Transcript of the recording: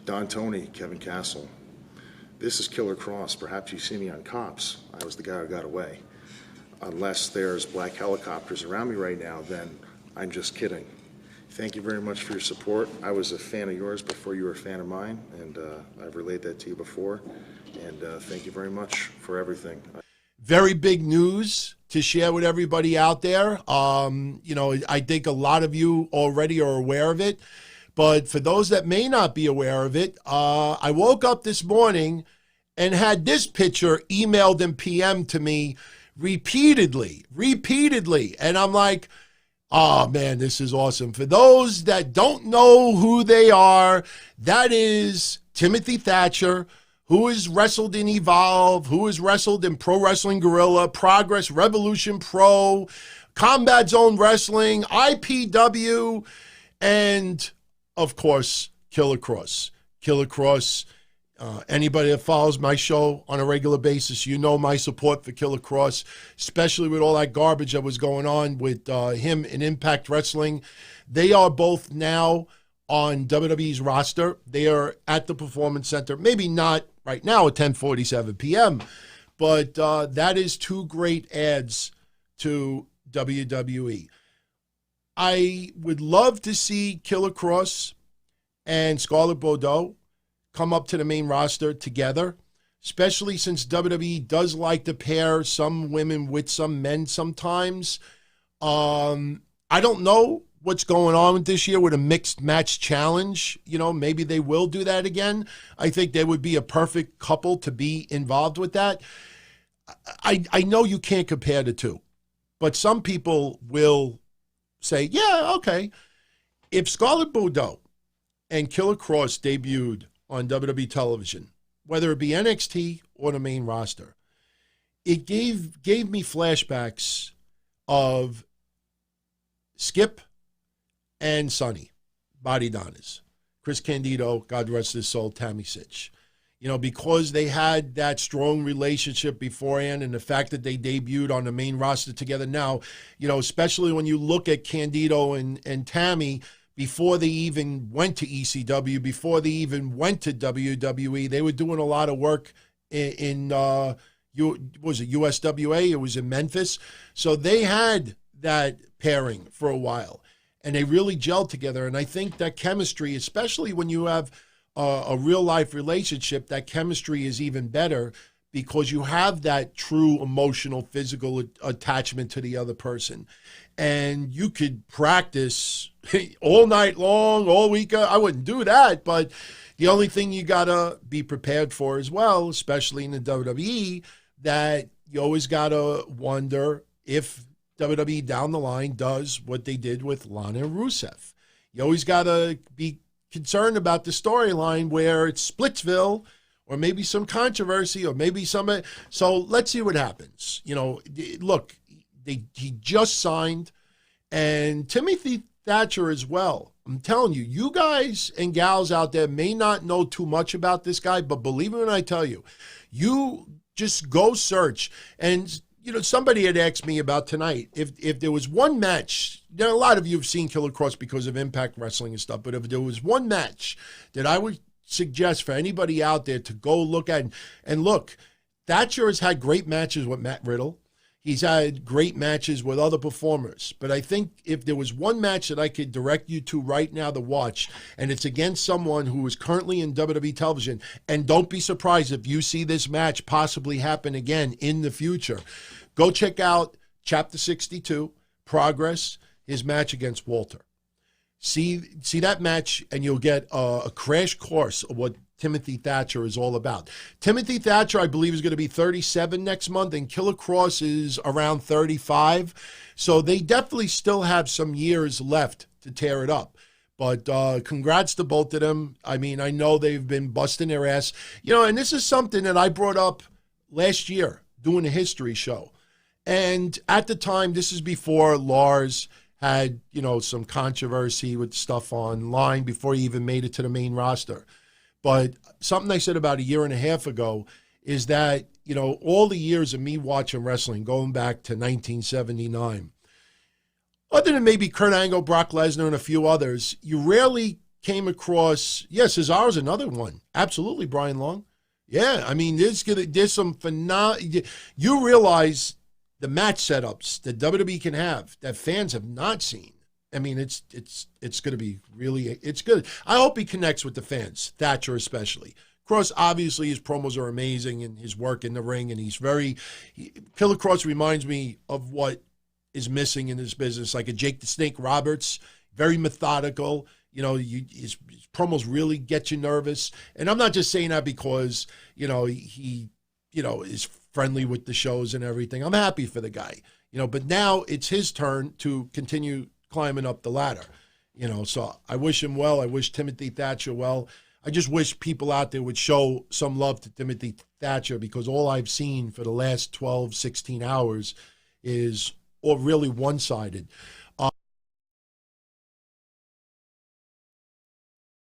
Don Tony, Kevin Castle. This is Killer Kross. Perhaps you see me on Cops. I was the guy who got away. Unless there's black helicopters around me right now, then I'm just kidding. Thank you very much for your support. I was a fan of yours before you were a fan of mine, and I've relayed that to you before. And thank you very much for everything. Very big news to share with everybody out there. I think a lot of you already are aware of it. But for those that may not be aware of it, I woke up this morning and had this picture emailed and PM'd to me repeatedly. And I'm like, oh, man, this is awesome. For those that don't know who they are, that is Timothy Thatcher, who has wrestled in Evolve, who has wrestled in Pro Wrestling Guerrilla, Progress, Revolution Pro, Combat Zone Wrestling, IPW, and, of course, Killer Kross. Killer Kross, anybody that follows my show on a regular basis, you know my support for Killer Kross, especially with all that garbage that was going on with him in Impact Wrestling. They are both now on WWE's roster. They are at the Performance Center, maybe not right now at 10:47 p.m., but that is two great adds to WWE. I would love to see Killer Kross and Scarlett Bordeaux come up to the main roster together, especially since WWE does like to pair some women with some men sometimes. I don't know what's going on this year with a mixed match challenge. Maybe they will do that again. I think they would be a perfect couple to be involved with that. I know you can't compare the two, but some people will say, yeah, okay. If Scarlett Bordeaux and Killer Kross debuted on WWE television, whether it be NXT or the main roster, it gave me flashbacks of Skip and Sonny, Body Donnas, Chris Candido, God rest his soul, Tammy Sitch. Because they had that strong relationship beforehand, and the fact that they debuted on the main roster together now, especially when you look at Candido and Tammy, before they even went to ECW, before they even went to WWE, they were doing a lot of work in was it USWA? It was in Memphis. So they had that pairing for a while, and they really gelled together. And I think that chemistry, especially when you have a real-life relationship, that chemistry is even better because you have that true emotional, physical attachment to the other person. And you could practice all night long, all week. I wouldn't do that, but the only thing you got to be prepared for as well, especially in the WWE, that you always got to wonder if WWE down the line does what they did with Lana and Rusev. You always got to be concerned about the storyline where it's Splitsville or maybe some controversy or maybe some. So let's see what happens. Look, he just signed, and Timothy Thatcher as well. I'm telling you, you guys and gals out there may not know too much about this guy, but believe me when I tell you, you just go search. And somebody had asked me about tonight, if there was one match, a lot of you have seen Killer Kross because of Impact Wrestling and stuff, but if there was one match that I would suggest for anybody out there to go look at, and look, Thatcher has had great matches with Matt Riddle. He's had great matches with other performers. But I think if there was one match that I could direct you to right now to watch, and it's against someone who is currently in WWE television, and don't be surprised if you see this match possibly happen again in the future, go check out Chapter 62, Progress, his match against Walter. See that match, and you'll get a crash course of what Timothy Thatcher is all about. Timothy Thatcher, I believe, is going to be 37 next month, and Killer Kross is around 35. So they definitely still have some years left to tear it up. But congrats to both of them. I mean, I know they've been busting their ass. And this is something that I brought up last year doing a history show. And at the time, this is before Lars had, some controversy with stuff online before he even made it to the main roster. But something I said about a year and a half ago is that, all the years of me watching wrestling, going back to 1979, other than maybe Kurt Angle, Brock Lesnar, and a few others, you rarely came across, yes, Cesaro's another one. Absolutely, Brian Long. Yeah, I mean, there's some phenomenal. You realize the match setups that WWE can have that fans have not seen. I mean, it's going to be really, it's good. I hope he connects with the fans, Thatcher especially. Kross, obviously, his promos are amazing and his work in the ring, and Killer Kross reminds me of what is missing in this business, like a Jake the Snake Roberts, very methodical. You know, his promos really get you nervous. And I'm not just saying that because, he is friendly with the shows and everything. I'm happy for the guy, but now it's his turn to continue climbing up the ladder, so I wish him well. I wish Timothy Thatcher well. I just wish people out there would show some love to Timothy Thatcher, because all I've seen for the last 12, 16 hours is all really one-sided.